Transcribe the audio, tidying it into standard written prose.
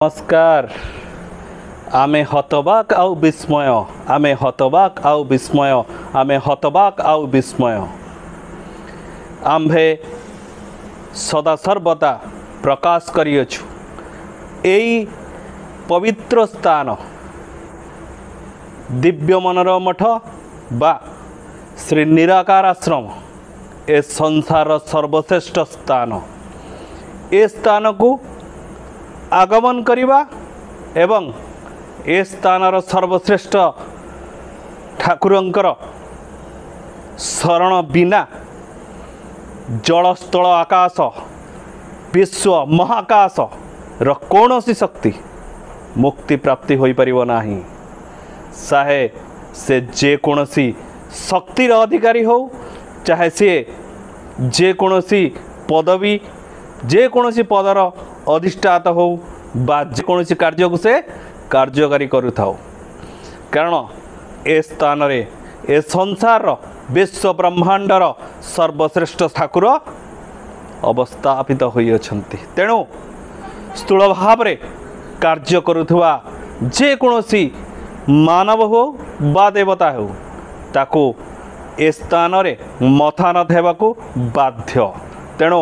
नमस्कार। आमे हतबाक आउ विस्मय, आमे हतबाक आउ विस्मय, आमे हतबाक आउ विस्मय। आम्भे सदा सर्वदा प्रकाश करियछु एई पवित्र स्थान दिव्य मनर मठ बा श्री निराकार आश्रम ए संसार सर्वश्रेष्ठ स्थान। ए स्थान को आगमन करिबा एवं ए स्थानर सर्वश्रेष्ठ ठाकुरंकर शरण बिना जलस्थल आकाश विश्व महाकाश र कौनसी शक्ति मुक्ति प्राप्ति होई परिबो नाही। चाहे से जेकोसी शक्तिर अधिकारी हो, चाहे से जेकोसी पदवी जेकोसी पदर अधिष्ठाता हो बा जेकोसी कार्य को से कार्यकारी करुथाओ। कारण ए स्थान रे ए संसार विश्व ब्रह्मांडर सर्वश्रेष्ठ ठाकुर अवस्थापित होई अछंती। तेणु स्थूल भाव रे कार्य करुथुवा जेकोसी मानव हो बा देवता हो ताको ए स्थान रे मथा न देवाको बाध्य। तेणु